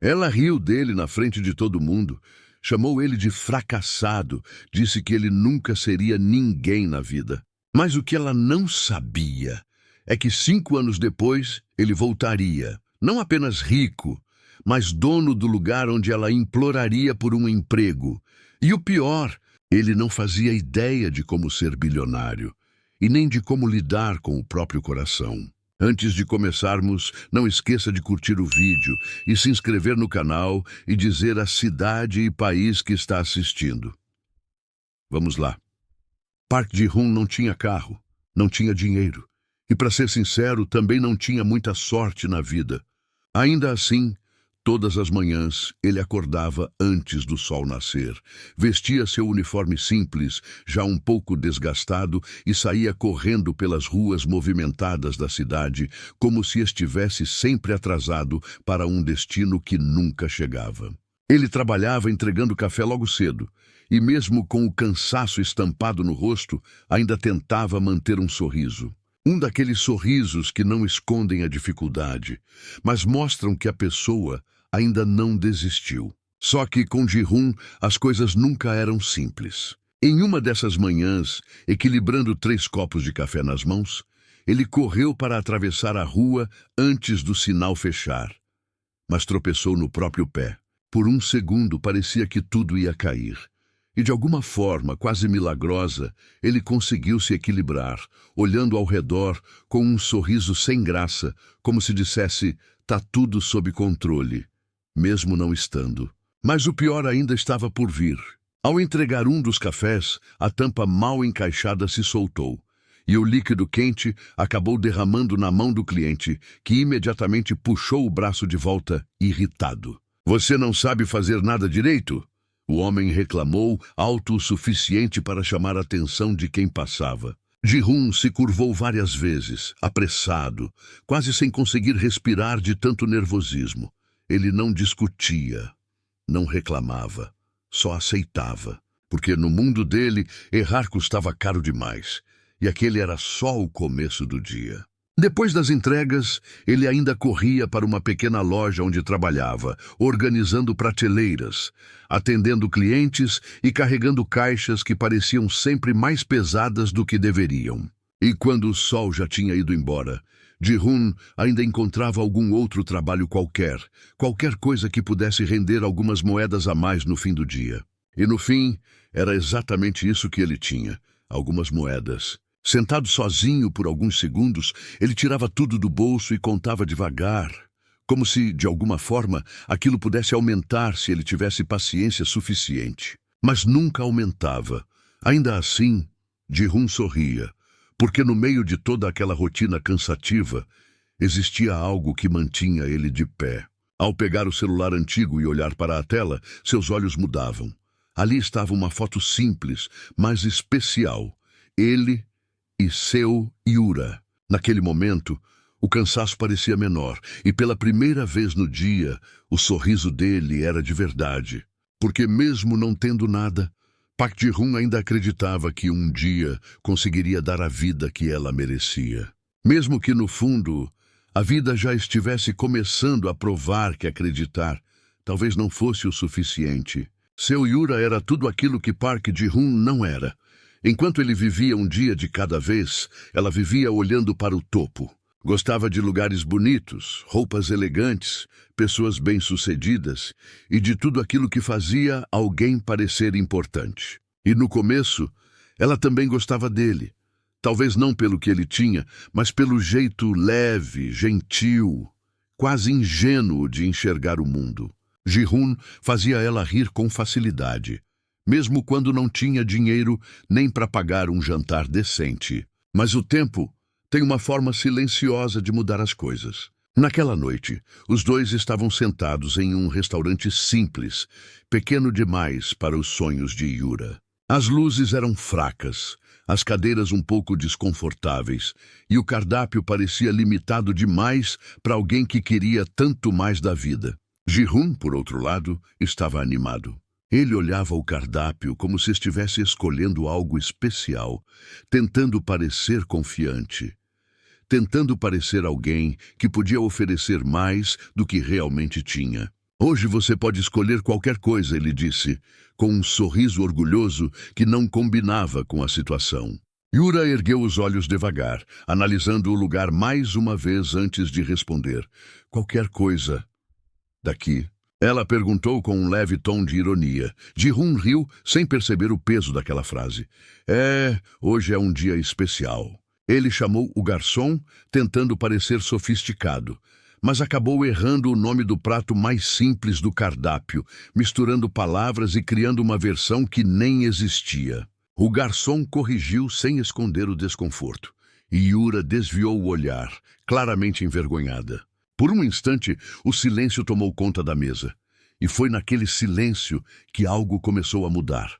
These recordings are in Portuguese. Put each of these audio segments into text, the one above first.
Ela riu dele na frente de todo mundo, chamou ele de fracassado, disse que ele nunca seria ninguém na vida. Mas o que ela não sabia é que 5 anos depois ele voltaria, não apenas rico, mas dono do lugar onde ela imploraria por um emprego. E o pior, ele não fazia ideia de como ser bilionário e nem de como lidar com o próprio coração. Antes de começarmos, não esqueça de curtir o vídeo e se inscrever no canal e dizer a cidade e país que está assistindo. Vamos lá. Park Ji-hoon não tinha carro, não tinha dinheiro e, para ser sincero, também não tinha muita sorte na vida. Ainda assim, todas as manhãs ele acordava antes do sol nascer, vestia seu uniforme simples, já um pouco desgastado, e saía correndo pelas ruas movimentadas da cidade, como se estivesse sempre atrasado para um destino que nunca chegava. Ele trabalhava entregando café logo cedo, e mesmo com o cansaço estampado no rosto, ainda tentava manter um sorriso. Um daqueles sorrisos que não escondem a dificuldade, mas mostram que a pessoa ainda não desistiu. Só que com Ji-hoon as coisas nunca eram simples. Em uma dessas manhãs, equilibrando 3 copos de café nas mãos, ele correu para atravessar a rua antes do sinal fechar, mas tropeçou no próprio pé. Por um segundo parecia que tudo ia cair. E de alguma forma, quase milagrosa, ele conseguiu se equilibrar, olhando ao redor com um sorriso sem graça, como se dissesse, tá tudo sob controle, mesmo não estando. Mas o pior ainda estava por vir. Ao entregar um dos cafés, a tampa mal encaixada se soltou, e o líquido quente acabou derramando na mão do cliente, que imediatamente puxou o braço de volta, irritado. Você não sabe fazer nada direito? O homem reclamou, alto o suficiente para chamar a atenção de quem passava. Ji-hoon se curvou várias vezes, apressado, quase sem conseguir respirar de tanto nervosismo. Ele não discutia, não reclamava, só aceitava, porque no mundo dele errar custava caro demais, e aquele era só o começo do dia. Depois das entregas, ele ainda corria para uma pequena loja onde trabalhava, organizando prateleiras, atendendo clientes e carregando caixas que pareciam sempre mais pesadas do que deveriam. E quando o sol já tinha ido embora, Ji-hoon ainda encontrava algum outro trabalho qualquer coisa que pudesse render algumas moedas a mais no fim do dia. E no fim, era exatamente isso que ele tinha, algumas moedas. Sentado sozinho por alguns segundos, ele tirava tudo do bolso e contava devagar, como se, de alguma forma, aquilo pudesse aumentar se ele tivesse paciência suficiente. Mas nunca aumentava. Ainda assim, Ji-hoon sorria, porque no meio de toda aquela rotina cansativa, existia algo que mantinha ele de pé. Ao pegar o celular antigo e olhar para a tela, seus olhos mudavam. Ali estava uma foto simples, mas especial. Ele e seu Yura. Naquele momento, o cansaço parecia menor, e pela primeira vez no dia, o sorriso dele era de verdade. Porque mesmo não tendo nada, Park Ji-hoon ainda acreditava que um dia conseguiria dar a vida que ela merecia. Mesmo que no fundo, a vida já estivesse começando a provar que acreditar talvez não fosse o suficiente. Seu Yura era tudo aquilo que Park Ji-hoon não era. Enquanto ele vivia um dia de cada vez, ela vivia olhando para o topo. Gostava de lugares bonitos, roupas elegantes, pessoas bem-sucedidas e de tudo aquilo que fazia alguém parecer importante. E no começo, ela também gostava dele. Talvez não pelo que ele tinha, mas pelo jeito leve, gentil, quase ingênuo de enxergar o mundo. Ji-hoon fazia ela rir com facilidade, mesmo quando não tinha dinheiro nem para pagar um jantar decente. Mas o tempo tem uma forma silenciosa de mudar as coisas. Naquela noite, os dois estavam sentados em um restaurante simples, pequeno demais para os sonhos de Yura. As luzes eram fracas, as cadeiras um pouco desconfortáveis, e o cardápio parecia limitado demais para alguém que queria tanto mais da vida. Ji-hoon, por outro lado, estava animado. Ele olhava o cardápio como se estivesse escolhendo algo especial, tentando parecer confiante, tentando parecer alguém que podia oferecer mais do que realmente tinha. Hoje você pode escolher qualquer coisa, ele disse, com um sorriso orgulhoso que não combinava com a situação. Yura ergueu os olhos devagar, analisando o lugar mais uma vez antes de responder. Qualquer coisa. Daqui? Ela perguntou com um leve tom de ironia. Ji-hun riu sem perceber o peso daquela frase. Hoje é um dia especial. Ele chamou o garçom, tentando parecer sofisticado, mas acabou errando o nome do prato mais simples do cardápio, misturando palavras e criando uma versão que nem existia. O garçom corrigiu sem esconder o desconforto, e Yura desviou o olhar, claramente envergonhada. Por um instante, o silêncio tomou conta da mesa, e foi naquele silêncio que algo começou a mudar.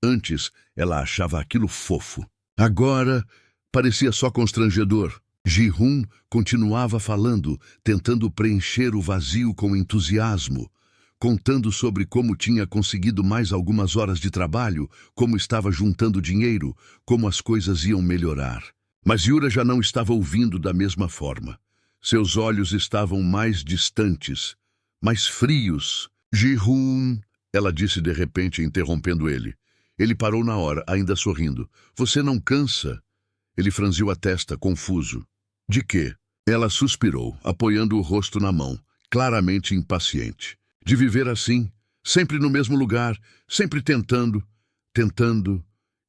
Antes, ela achava aquilo fofo. Agora, parecia só constrangedor. Ji-hun continuava falando, tentando preencher o vazio com entusiasmo, contando sobre como tinha conseguido mais algumas horas de trabalho, como estava juntando dinheiro, como as coisas iam melhorar. Mas Yura já não estava ouvindo da mesma forma. Seus olhos estavam mais distantes, mais frios. Ji-hun, ela disse de repente, interrompendo ele. Ele parou na hora, ainda sorrindo. Você não cansa? Ele franziu a testa, confuso. De quê? Ela suspirou, apoiando o rosto na mão, claramente impaciente. De viver assim, sempre no mesmo lugar, sempre tentando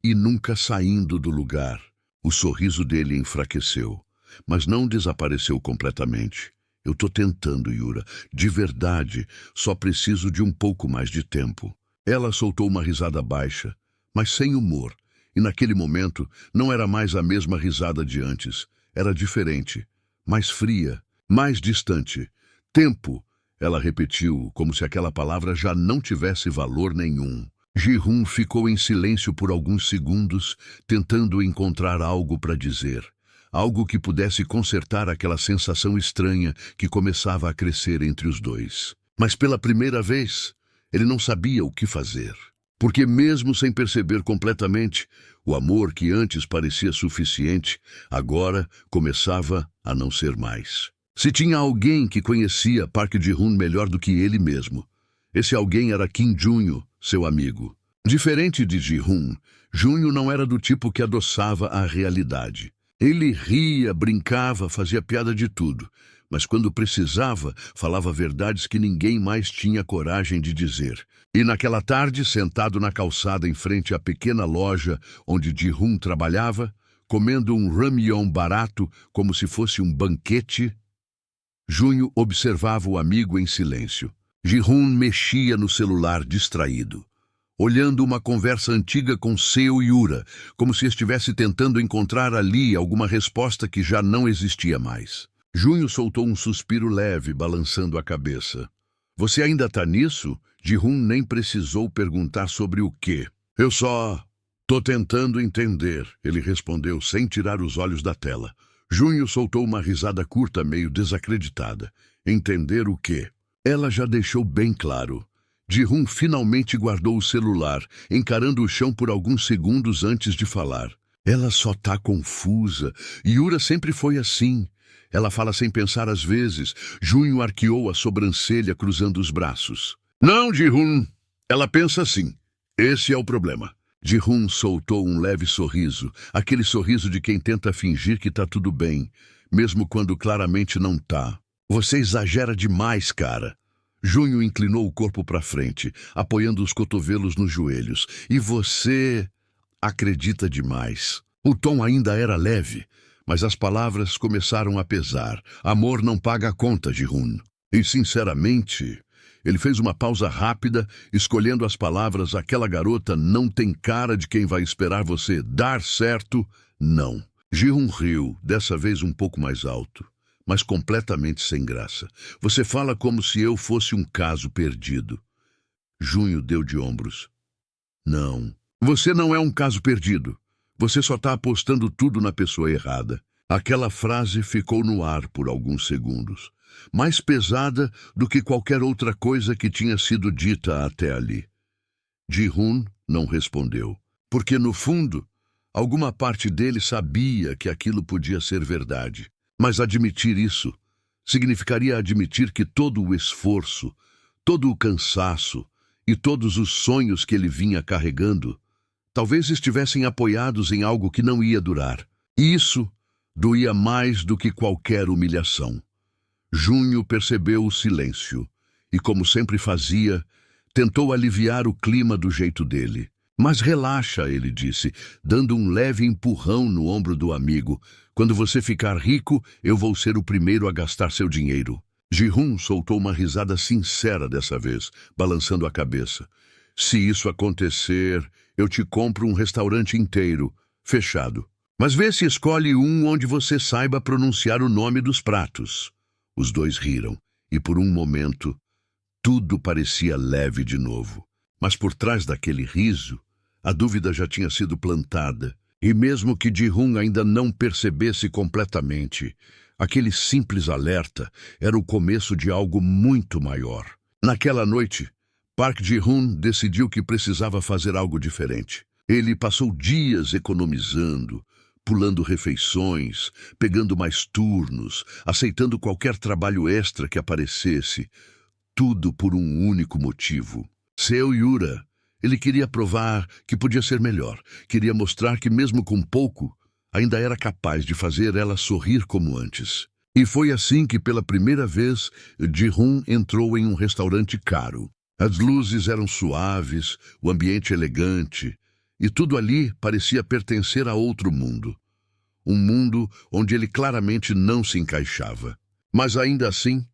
e nunca saindo do lugar. O sorriso dele enfraqueceu, mas não desapareceu completamente. Eu tô tentando, Yura. De verdade, só preciso de um pouco mais de tempo. Ela soltou uma risada baixa, mas sem humor. E naquele momento, não era mais a mesma risada de antes. Era diferente, mais fria, mais distante. Tempo, ela repetiu, como se aquela palavra já não tivesse valor nenhum. Ji-hun ficou em silêncio por alguns segundos, tentando encontrar algo para dizer. Algo que pudesse consertar aquela sensação estranha que começava a crescer entre os dois. Mas pela primeira vez, ele não sabia o que fazer. Porque mesmo sem perceber completamente, o amor que antes parecia suficiente, agora começava a não ser mais. Se tinha alguém que conhecia Park Ji-hun melhor do que ele mesmo, esse alguém era Kim Junho, seu amigo. Diferente de Ji-hun, Junho não era do tipo que adoçava a realidade. Ele ria, brincava, fazia piada de tudo, mas quando precisava, falava verdades que ninguém mais tinha coragem de dizer. E naquela tarde, sentado na calçada em frente à pequena loja onde Ji-hun trabalhava, comendo um ramyeon barato como se fosse um banquete, Junho observava o amigo em silêncio. Ji-hun mexia no celular distraído, olhando uma conversa antiga com Seo Yura, como se estivesse tentando encontrar ali alguma resposta que já não existia mais. Junho soltou um suspiro leve, balançando a cabeça. Você ainda tá nisso? Ji-hun nem precisou perguntar sobre o quê. Eu só tô tentando entender, ele respondeu sem tirar os olhos da tela. Junho soltou uma risada curta, meio desacreditada. Entender o quê? Ela já deixou bem claro. Ji-hun finalmente guardou o celular, encarando o chão por alguns segundos antes de falar. Ela só tá confusa. Yura sempre foi assim. Ela fala sem pensar às vezes. Junho arqueou a sobrancelha, cruzando os braços. Não, Ji-hun. Ela pensa assim. Esse é o problema. Ji-hun soltou um leve sorriso, aquele sorriso de quem tenta fingir que tá tudo bem, mesmo quando claramente não tá. Você exagera demais, cara. Junho inclinou o corpo para frente, apoiando os cotovelos nos joelhos. E você acredita demais. O tom ainda era leve, mas as palavras começaram a pesar. Amor não paga a conta, Ji-hun. E, sinceramente, ele fez uma pausa rápida, escolhendo as palavras. Aquela garota não tem cara de quem vai esperar você dar certo, não. Ji-hun riu, dessa vez um pouco mais alto, mas completamente sem graça. Você fala como se eu fosse um caso perdido. Junho deu de ombros. Não. Você não é um caso perdido. Você só está apostando tudo na pessoa errada. Aquela frase ficou no ar por alguns segundos, mais pesada do que qualquer outra coisa que tinha sido dita até ali. Ji-hun não respondeu, porque no fundo, alguma parte dele sabia que aquilo podia ser verdade. Mas admitir isso significaria admitir que todo o esforço, todo o cansaço e todos os sonhos que ele vinha carregando, talvez estivessem apoiados em algo que não ia durar. E isso doía mais do que qualquer humilhação. Junho percebeu o silêncio e, como sempre fazia, tentou aliviar o clima do jeito dele. Mas relaxa, ele disse, dando um leve empurrão no ombro do amigo. Quando você ficar rico, eu vou ser o primeiro a gastar seu dinheiro. Ji-hoon soltou uma risada sincera dessa vez, balançando a cabeça. Se isso acontecer, eu te compro um restaurante inteiro, fechado. Mas vê se escolhe um onde você saiba pronunciar o nome dos pratos. Os dois riram, e por um momento, tudo parecia leve de novo. Mas por trás daquele riso, a dúvida já tinha sido plantada, e mesmo que Ji-hoon ainda não percebesse completamente, aquele simples alerta era o começo de algo muito maior. Naquela noite, Park Ji-hoon decidiu que precisava fazer algo diferente. Ele passou dias economizando, pulando refeições, pegando mais turnos, aceitando qualquer trabalho extra que aparecesse, tudo por um único motivo. Seu Yura. Ele queria provar que podia ser melhor, queria mostrar que mesmo com pouco, ainda era capaz de fazer ela sorrir como antes. E foi assim que pela primeira vez, Ji-hoon entrou em um restaurante caro. As luzes eram suaves, o ambiente elegante, e tudo ali parecia pertencer a outro mundo. Um mundo onde ele claramente não se encaixava. Mas ainda assim,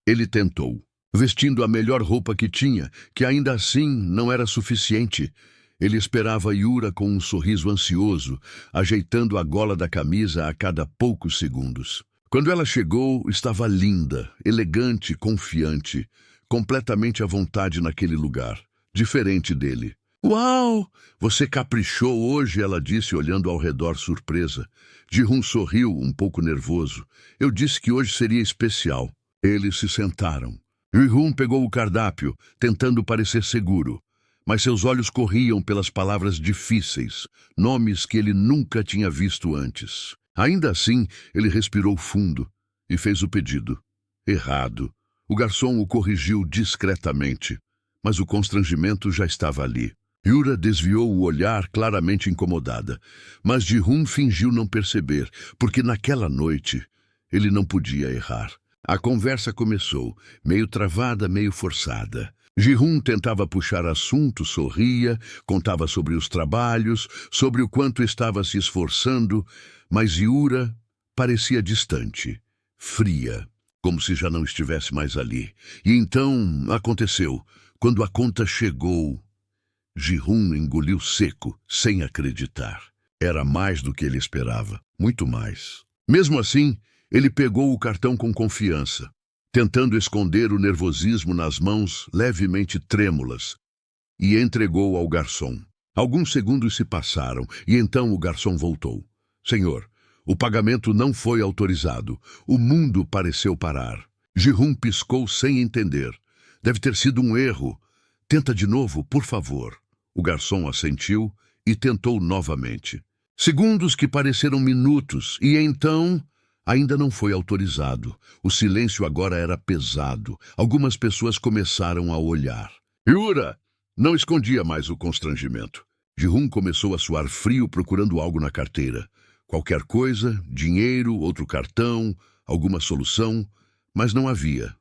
ele tentou. Vestindo a melhor roupa que tinha, que ainda assim não era suficiente. Ele esperava Yura com um sorriso ansioso, ajeitando a gola da camisa a cada poucos segundos. Quando ela chegou, estava linda, elegante, confiante, completamente à vontade naquele lugar, diferente dele. "Uau! Você caprichou hoje", ela disse, olhando ao redor surpresa. Ji-hoon sorriu, um pouco nervoso. "Eu disse que hoje seria especial." Eles se sentaram. Ji-hoon pegou o cardápio, tentando parecer seguro, mas seus olhos corriam pelas palavras difíceis, nomes que ele nunca tinha visto antes. Ainda assim, ele respirou fundo e fez o pedido. Errado. O garçom o corrigiu discretamente, mas o constrangimento já estava ali. Yura desviou o olhar, claramente incomodada, mas Ji-hoon fingiu não perceber, porque naquela noite ele não podia errar. A conversa começou, meio travada, meio forçada. Ji-hoon tentava puxar assunto, sorria, contava sobre os trabalhos, sobre o quanto estava se esforçando, mas Yura parecia distante, fria, como se já não estivesse mais ali. E então aconteceu. Quando a conta chegou, Ji-hoon engoliu seco, sem acreditar. Era mais do que ele esperava, muito mais. Mesmo assim, ele pegou o cartão com confiança, tentando esconder o nervosismo nas mãos levemente trêmulas, e entregou ao garçom. Alguns segundos se passaram, e então o garçom voltou. "Senhor, o pagamento não foi autorizado. O mundo pareceu parar." Ji-hoon piscou sem entender. "Deve ter sido um erro. Tenta de novo, por favor." O garçom assentiu e tentou novamente. Segundos que pareceram minutos, e então ainda não foi autorizado. O silêncio agora era pesado. Algumas pessoas começaram a olhar. Yura não escondia mais o constrangimento. Ji-hoon começou a suar frio procurando algo na carteira. Qualquer coisa, dinheiro, outro cartão, alguma solução, mas não havia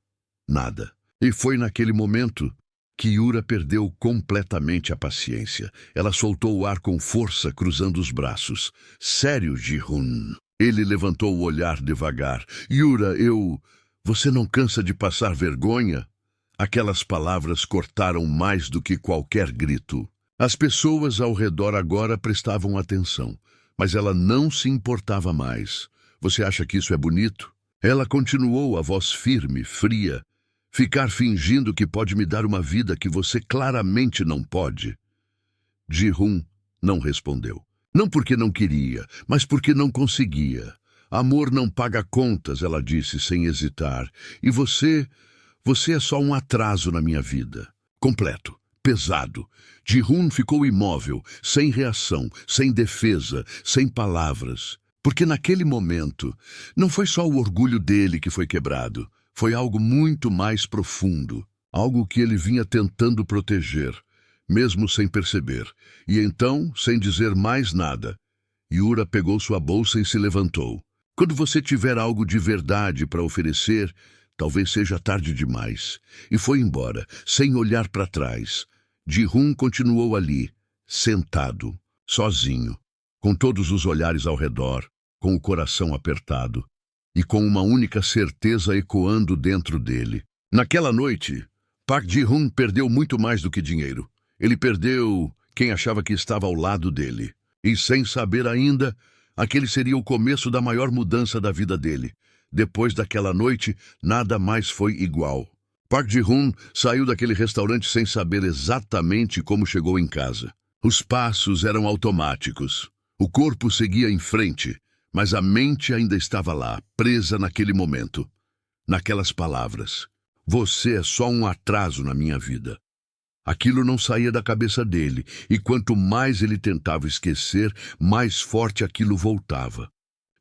nada. E foi naquele momento que Yura perdeu completamente a paciência. Ela soltou o ar com força, cruzando os braços. "Sério, Ji-hoon?" Ele levantou o olhar devagar. "Yura, Você não cansa de passar vergonha?" Aquelas palavras cortaram mais do que qualquer grito. As pessoas ao redor agora prestavam atenção, mas ela não se importava mais. "Você acha que isso é bonito?" Ela continuou, a voz firme, fria. "Ficar fingindo que pode me dar uma vida que você claramente não pode." Ji-hoon não respondeu. Não porque não queria, mas porque não conseguia. "Amor não paga contas", ela disse sem hesitar. "E você é só um atraso na minha vida." Completo, pesado. Ji-hoon ficou imóvel, sem reação, sem defesa, sem palavras. Porque naquele momento, não foi só o orgulho dele que foi quebrado. Foi algo muito mais profundo. algo que ele vinha tentando proteger, mesmo sem perceber. E então, sem dizer mais nada, Yura pegou sua bolsa e se levantou. Quando você tiver algo de verdade para oferecer, talvez seja tarde demais. E foi embora, sem olhar para trás. Ji-hoon continuou ali, sentado, sozinho, com todos os olhares ao redor, com o coração apertado e com uma única certeza ecoando dentro dele. Naquela noite, Park Ji-hoon perdeu muito mais do que dinheiro. Ele perdeu quem achava que estava ao lado dele. E sem saber ainda, aquele seria o começo da maior mudança da vida dele. Depois daquela noite, nada mais foi igual. Park Ji-hoon saiu daquele restaurante sem saber exatamente como chegou em casa. Os passos eram automáticos. O corpo seguia em frente, mas a mente ainda estava lá, presa naquele momento. Naquelas palavras. Você é só um atraso na minha vida. Aquilo não saía da cabeça dele, e quanto mais ele tentava esquecer, mais forte aquilo voltava.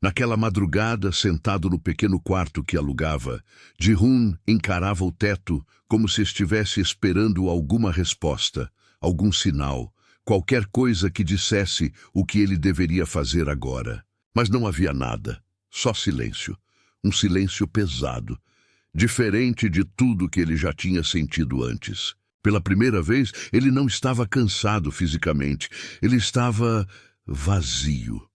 Naquela madrugada, sentado no pequeno quarto que alugava, Ji-hoon encarava o teto como se estivesse esperando alguma resposta, algum sinal, qualquer coisa que dissesse o que ele deveria fazer agora. Mas não havia nada, só silêncio. Um silêncio pesado, diferente de tudo que ele já tinha sentido antes. Pela primeira vez, ele não estava cansado fisicamente, ele estava vazio.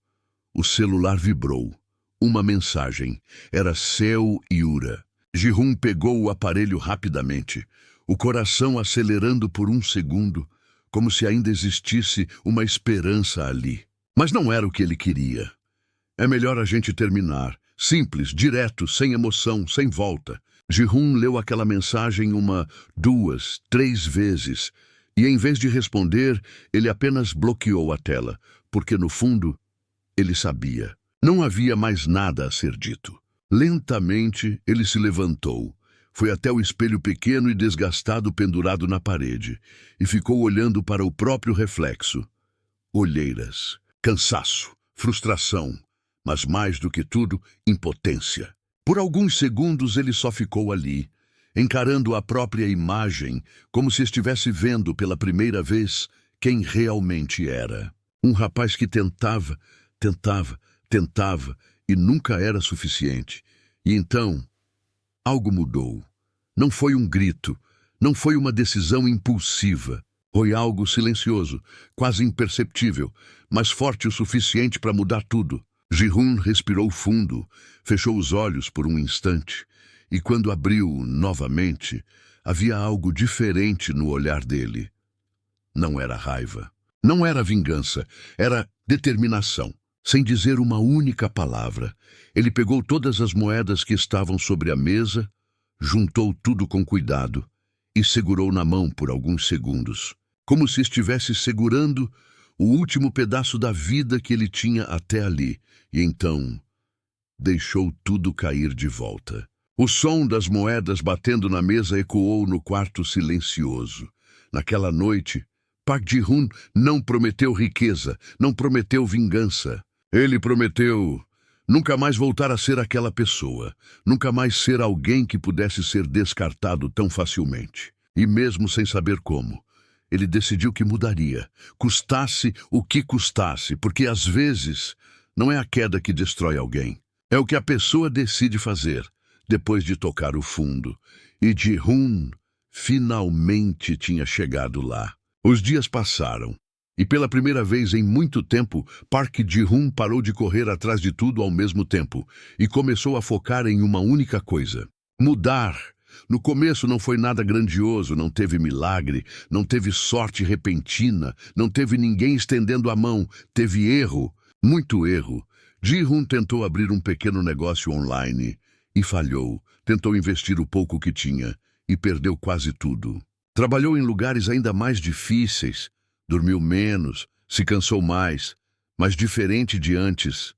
O celular vibrou. Uma mensagem. Era seu Yura. Ji-hoon pegou o aparelho rapidamente, o coração acelerando por um segundo, como se ainda existisse uma esperança ali. Mas não era o que ele queria. É melhor a gente terminar. Simples, direto, sem emoção, sem volta. Ji-hoon leu aquela mensagem 1, 2, 3 vezes, e em vez de responder, ele apenas bloqueou a tela, porque no fundo, ele sabia. Não havia mais nada a ser dito. Lentamente, ele se levantou, foi até o espelho pequeno e desgastado pendurado na parede, e ficou olhando para o próprio reflexo. Olheiras, cansaço, frustração, mas mais do que tudo, impotência. Por alguns segundos ele só ficou ali, encarando a própria imagem, como se estivesse vendo pela primeira vez quem realmente era. Um rapaz que tentava e nunca era suficiente. E então, algo mudou. Não foi um grito, não foi uma decisão impulsiva. Foi algo silencioso, quase imperceptível, mas forte o suficiente para mudar tudo. Ji-hoon respirou fundo, fechou os olhos por um instante, e quando abriu novamente, havia algo diferente no olhar dele. Não era raiva, não era vingança, era determinação. Sem dizer uma única palavra, ele pegou todas as moedas que estavam sobre a mesa, juntou tudo com cuidado e segurou na mão por alguns segundos, como se estivesse segurando o último pedaço da vida que ele tinha até ali, e então deixou tudo cair de volta. O som das moedas batendo na mesa ecoou no quarto silencioso. Naquela noite, Park Ji-hoon não prometeu riqueza, não prometeu vingança. Ele prometeu nunca mais voltar a ser aquela pessoa, nunca mais ser alguém que pudesse ser descartado tão facilmente. E mesmo sem saber como, ele decidiu que mudaria, custasse o que custasse, porque às vezes não é a queda que destrói alguém, é o que a pessoa decide fazer depois de tocar o fundo. E Ji-hoon finalmente tinha chegado lá. Os dias passaram. E pela primeira vez em muito tempo, Park Ji-hoon parou de correr atrás de tudo ao mesmo tempo e começou a focar em uma única coisa: mudar. No começo não foi nada grandioso, não teve milagre, não teve sorte repentina, não teve ninguém estendendo a mão, teve erro, muito erro. Ji-hoon tentou abrir um pequeno negócio online e falhou, tentou investir o pouco que tinha e perdeu quase tudo. Trabalhou em lugares ainda mais difíceis, dormiu menos, se cansou mais, mas diferente de antes,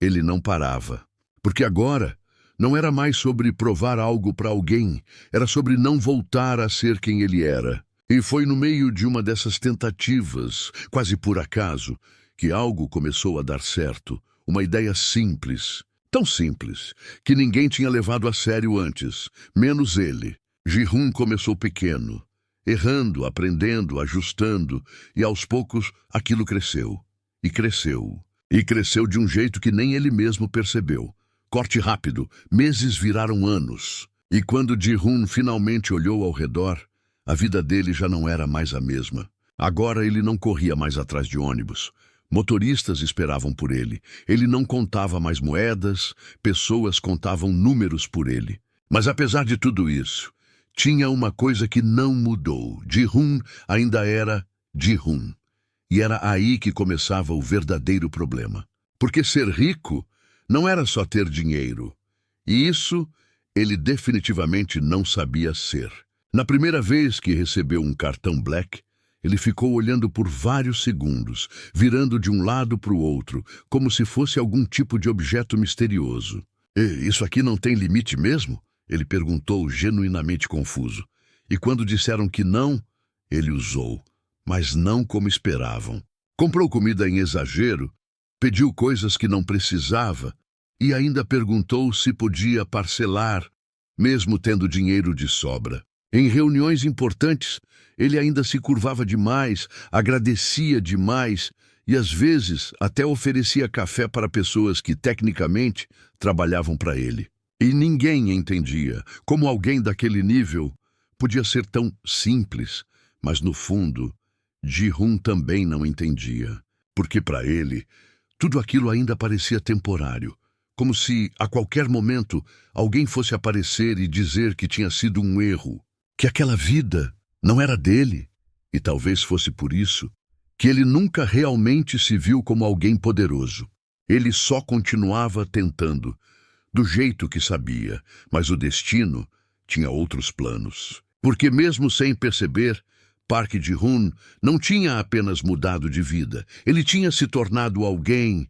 ele não parava. Porque agora não era mais sobre provar algo para alguém, era sobre não voltar a ser quem ele era. E foi no meio de uma dessas tentativas, quase por acaso, que algo começou a dar certo. Uma ideia simples, tão simples, que ninguém tinha levado a sério antes, menos ele. Ji-hun começou pequeno, errando, aprendendo, ajustando, e aos poucos aquilo cresceu. E cresceu. E cresceu de um jeito que nem ele mesmo percebeu. Corte rápido, meses viraram anos. E quando Ji-hun finalmente olhou ao redor, a vida dele já não era mais a mesma. Agora ele não corria mais atrás de ônibus. Motoristas esperavam por ele. Ele não contava mais moedas, pessoas contavam números por ele. Mas apesar de tudo isso, tinha uma coisa que não mudou. Ji-hun ainda era Ji-hun. E era aí que começava o verdadeiro problema. Porque ser rico não era só ter dinheiro. E isso ele definitivamente não sabia ser. Na primeira vez que recebeu um cartão Black, ele ficou olhando por vários segundos, virando de um lado para o outro, como se fosse algum tipo de objeto misterioso. Isso aqui não tem limite mesmo? Ele perguntou, genuinamente confuso. E quando disseram que não, ele usou, mas não como esperavam. Comprou comida em exagero, pediu coisas que não precisava e ainda perguntou se podia parcelar, mesmo tendo dinheiro de sobra. Em reuniões importantes, ele ainda se curvava demais, agradecia demais e às vezes até oferecia café para pessoas que tecnicamente trabalhavam para ele. E ninguém entendia como alguém daquele nível podia ser tão simples, mas no fundo, Ji-hun também não entendia, porque para ele tudo aquilo ainda parecia temporário, como se a qualquer momento alguém fosse aparecer e dizer que tinha sido um erro, que aquela vida não era dele, e talvez fosse por isso que ele nunca realmente se viu como alguém poderoso. Ele só continuava tentando, do jeito que sabia, mas o destino tinha outros planos. Porque mesmo sem perceber, Park Ji-hun não tinha apenas mudado de vida, ele tinha se tornado alguém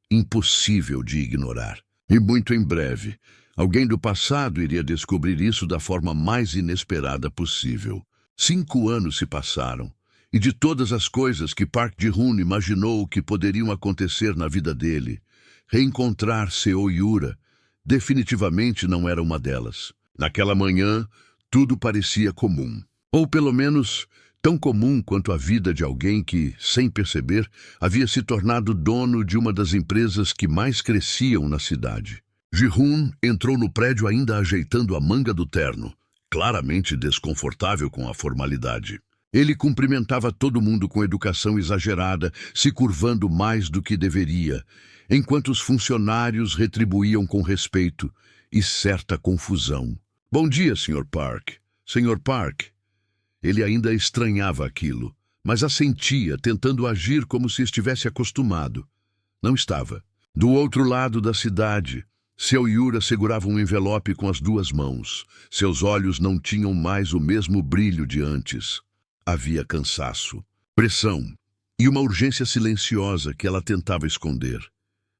impossível de ignorar. E muito em breve, alguém do passado iria descobrir isso da forma mais inesperada possível. 5 anos se passaram, e de todas as coisas que Park Ji-hun imaginou que poderiam acontecer na vida dele, reencontrar Seo Yura definitivamente não era uma delas. Naquela manhã, tudo parecia comum. Ou pelo menos tão comum quanto a vida de alguém que, sem perceber, havia se tornado dono de uma das empresas que mais cresciam na cidade. Ji-hun entrou no prédio ainda ajeitando a manga do terno, claramente desconfortável com a formalidade. Ele cumprimentava todo mundo com educação exagerada, se curvando mais do que deveria, enquanto os funcionários retribuíam com respeito e certa confusão. Bom dia, Sr. Park. Sr. Park. Ele ainda estranhava aquilo, mas assentia, tentando agir como se estivesse acostumado. Não estava. Do outro lado da cidade, Seo Yura segurava um envelope com as 2 mãos. Seus olhos não tinham mais o mesmo brilho de antes. Havia cansaço, pressão e uma urgência silenciosa que ela tentava esconder.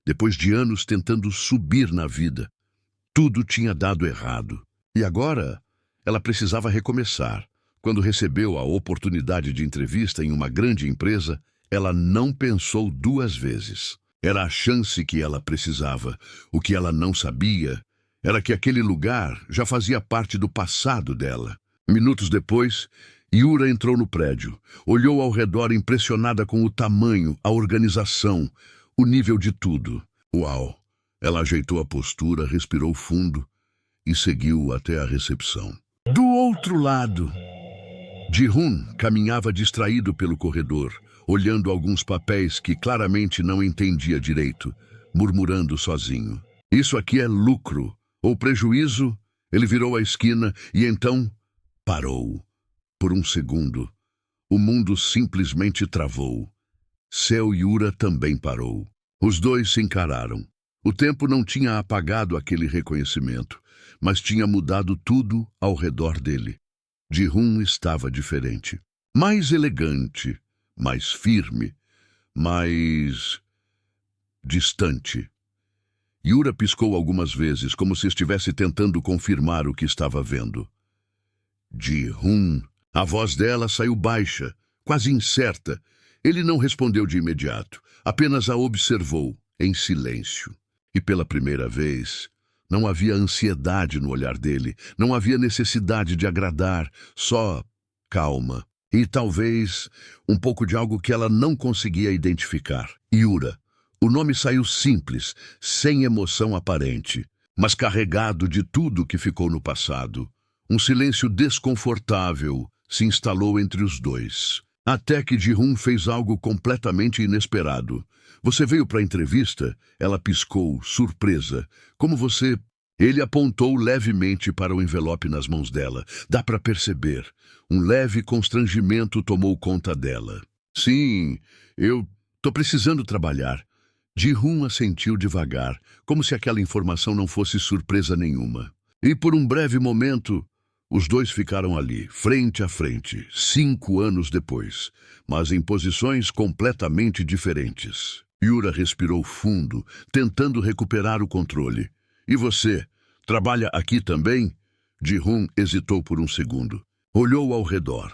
Depois de anos tentando subir na vida, tudo tinha dado errado. E agora, ela precisava recomeçar. Quando recebeu a oportunidade de entrevista em uma grande empresa, ela não pensou 2 vezes. Era a chance que ela precisava. O que ela não sabia era que aquele lugar já fazia parte do passado dela. Minutos depois, Yura entrou no prédio, olhou ao redor impressionada com o tamanho, a organização, o nível de tudo. Uau! Ela ajeitou a postura, respirou fundo e seguiu até a recepção. Do outro lado, Ji-hun caminhava distraído pelo corredor, olhando alguns papéis que claramente não entendia direito, murmurando sozinho. Isso aqui é lucro ou prejuízo? Ele virou a esquina e então parou. Por um segundo, o mundo simplesmente travou. Seo Yura também parou. Os dois se encararam. O tempo não tinha apagado aquele reconhecimento, mas tinha mudado tudo ao redor dele. Ji-hun estava diferente. Mais elegante, mais firme, mais distante. Yura piscou algumas vezes, como se estivesse tentando confirmar o que estava vendo. Ji-hun. A voz dela saiu baixa, quase incerta. Ele não respondeu de imediato, apenas a observou, em silêncio. E pela primeira vez, Não havia ansiedade no olhar dele, não havia necessidade de agradar, só calma. E talvez um pouco de algo que ela não conseguia identificar. Yura. O nome saiu simples, sem emoção aparente, mas carregado de tudo que ficou no passado. Um silêncio desconfortável se instalou entre os dois. Até que Ji-hun fez algo completamente inesperado. Você veio para a entrevista? Ela piscou, surpresa. Como você... Ele apontou levemente para o envelope nas mãos dela. Dá para perceber. Um leve constrangimento tomou conta dela. Sim, eu tô precisando trabalhar. Ji-hun assentiu devagar, como se aquela informação não fosse surpresa nenhuma. E por um breve momento, os dois ficaram ali, frente a frente, 5 anos depois, mas em posições completamente diferentes. Yura respirou fundo, tentando recuperar o controle. E você, trabalha aqui também? Ji-hun hesitou por um segundo. Olhou ao redor.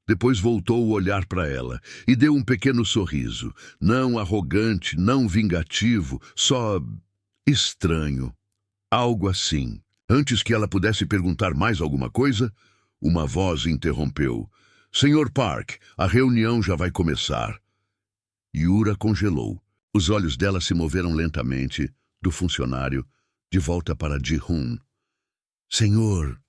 Depois voltou o olhar para ela e deu um pequeno sorriso. Não arrogante, não vingativo, só estranho. Algo assim. Antes que ela pudesse perguntar mais alguma coisa, uma voz interrompeu. Senhor Park, a reunião já vai começar. Yura congelou. Os olhos dela se moveram lentamente, do funcionário, de volta para Ji-hun. Senhor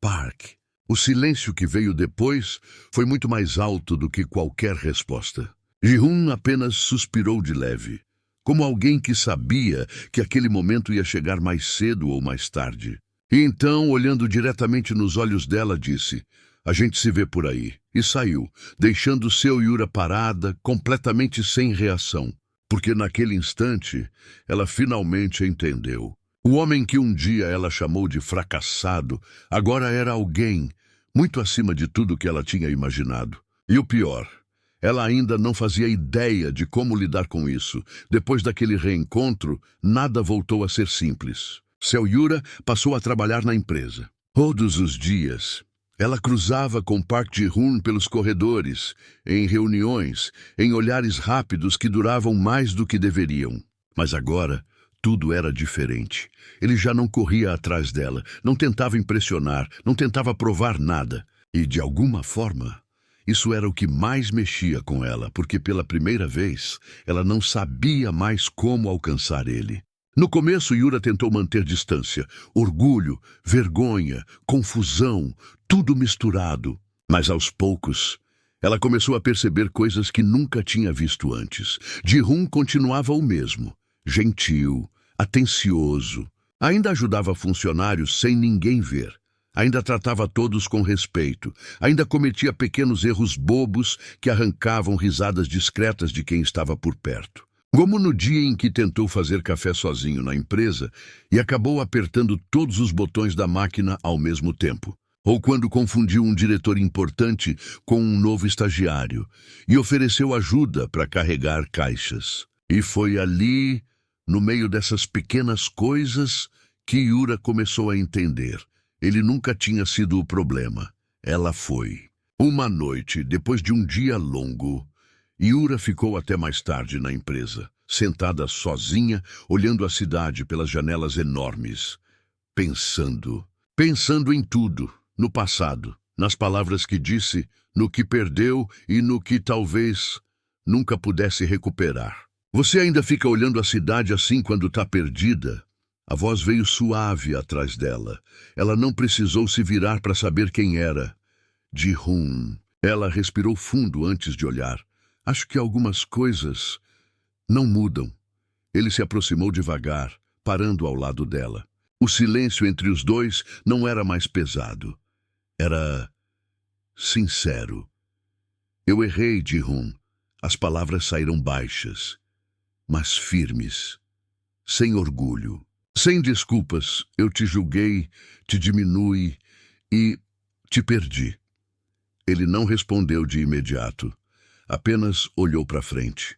Park. O silêncio que veio depois foi muito mais alto do que qualquer resposta. Ji-hun apenas suspirou de leve, como alguém que sabia que aquele momento ia chegar mais cedo ou mais tarde. E então, olhando diretamente nos olhos dela, disse, a gente se vê por aí. E saiu, deixando seu Yura parada, completamente sem reação. Porque naquele instante, ela finalmente entendeu. O homem que um dia ela chamou de fracassado, agora era alguém muito acima de tudo que ela tinha imaginado. E o pior, ela ainda não fazia ideia de como lidar com isso. Depois daquele reencontro, nada voltou a ser simples. Seu Yura passou a trabalhar na empresa. Todos os dias, ela cruzava com Park Ji-hun pelos corredores, em reuniões, em olhares rápidos que duravam mais do que deveriam. Mas agora, tudo era diferente. Ele já não corria atrás dela, não tentava impressionar, não tentava provar nada. E, de alguma forma, isso era o que mais mexia com ela, porque pela primeira vez, ela não sabia mais como alcançar ele. No começo, Yura tentou manter distância. Orgulho, vergonha, confusão, tudo misturado. Mas aos poucos, ela começou a perceber coisas que nunca tinha visto antes. Ji-hun continuava o mesmo. Gentil, atencioso, ainda ajudava funcionários sem ninguém ver, ainda tratava todos com respeito, ainda cometia pequenos erros bobos que arrancavam risadas discretas de quem estava por perto. Como no dia em que tentou fazer café sozinho na empresa e acabou apertando todos os botões da máquina ao mesmo tempo. Ou quando confundiu um diretor importante com um novo estagiário e ofereceu ajuda para carregar caixas. E foi ali, no meio dessas pequenas coisas, que Yura começou a entender. Ele nunca tinha sido o problema. Ela foi. Uma noite, depois de um dia longo, Yura ficou até mais tarde na empresa, sentada sozinha, olhando a cidade pelas janelas enormes, pensando em tudo, no passado, nas palavras que disse, no que perdeu e no que talvez nunca pudesse recuperar. Você ainda fica olhando a cidade assim quando está perdida? A voz veio suave atrás dela. Ela não precisou se virar para saber quem era. Ji-hun. Ela respirou fundo antes de olhar. Acho que algumas coisas não mudam. Ele se aproximou devagar, parando ao lado dela. O silêncio entre os dois não era mais pesado. Era sincero. Eu errei, Ji-hun. As palavras saíram baixas, mas firmes, sem orgulho. Sem desculpas, eu te julguei, te diminui e te perdi. Ele não respondeu de imediato, apenas olhou para frente,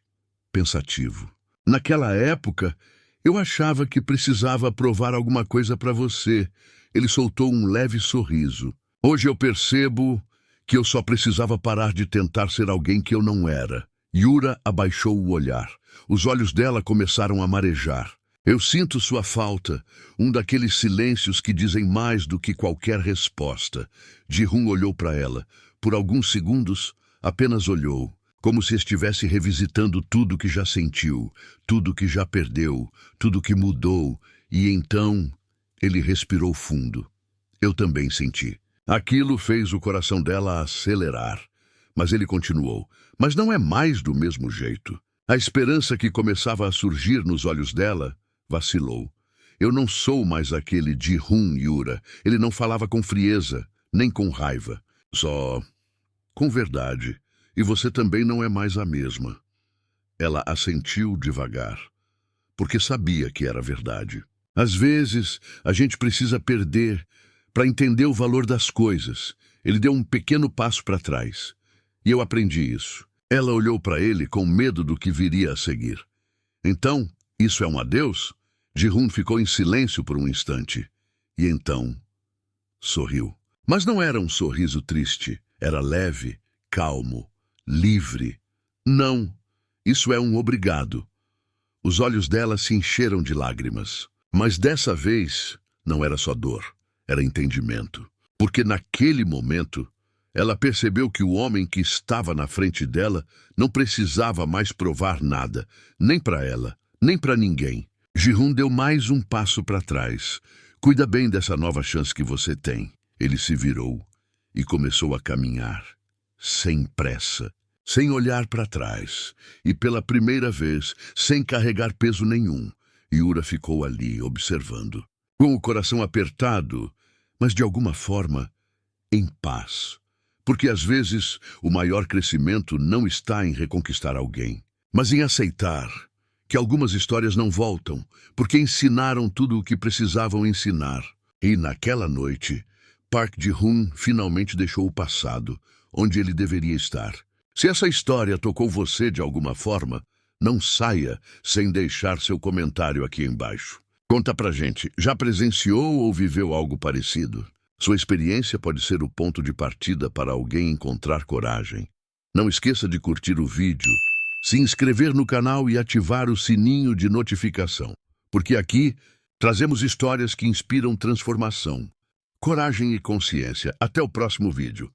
pensativo. Naquela época, eu achava que precisava provar alguma coisa para você. Ele soltou um leve sorriso. Hoje eu percebo que eu só precisava parar de tentar ser alguém que eu não era. Yura abaixou o olhar. Os olhos dela começaram a marejar. Eu sinto sua falta, um daqueles silêncios que dizem mais do que qualquer resposta. Ji-hoon olhou para ela. Por alguns segundos, apenas olhou, como se estivesse revisitando tudo que já sentiu, tudo que já perdeu, tudo que mudou, e então ele respirou fundo. Eu também senti. Aquilo fez o coração dela acelerar. Mas ele continuou. Mas não é mais do mesmo jeito. A esperança que começava a surgir nos olhos dela vacilou. Eu não sou mais aquele Ji-hoon Yura. Ele não falava com frieza, nem com raiva. Só com verdade. E você também não é mais a mesma. Ela assentiu devagar, porque sabia que era verdade. Às vezes, a gente precisa perder para entender o valor das coisas. Ele deu um pequeno passo para trás. E eu aprendi isso. Ela olhou para ele com medo do que viria a seguir. Então, isso é um adeus? Ji-hoon ficou em silêncio por um instante. E então, sorriu. Mas não era um sorriso triste. Era leve, calmo, livre. Não, isso é um obrigado. Os olhos dela se encheram de lágrimas. Mas dessa vez, não era só dor. Era entendimento. Porque naquele momento, ela percebeu que o homem que estava na frente dela não precisava mais provar nada, nem para ela, nem para ninguém. Ji-hoon deu mais um passo para trás. Cuida bem dessa nova chance que você tem. Ele se virou e começou a caminhar, sem pressa, sem olhar para trás, e pela primeira vez, sem carregar peso nenhum. Yura ficou ali, observando, com o coração apertado, mas de alguma forma, em paz. Porque às vezes o maior crescimento não está em reconquistar alguém, mas em aceitar que algumas histórias não voltam, porque ensinaram tudo o que precisavam ensinar. E naquela noite, Park Ji-hoon finalmente deixou o passado, onde ele deveria estar. Se essa história tocou você de alguma forma, não saia sem deixar seu comentário aqui embaixo. Conta pra gente, já presenciou ou viveu algo parecido? Sua experiência pode ser o ponto de partida para alguém encontrar coragem. Não esqueça de curtir o vídeo, se inscrever no canal e ativar o sininho de notificação, porque aqui trazemos histórias que inspiram transformação, coragem e consciência. Até o próximo vídeo.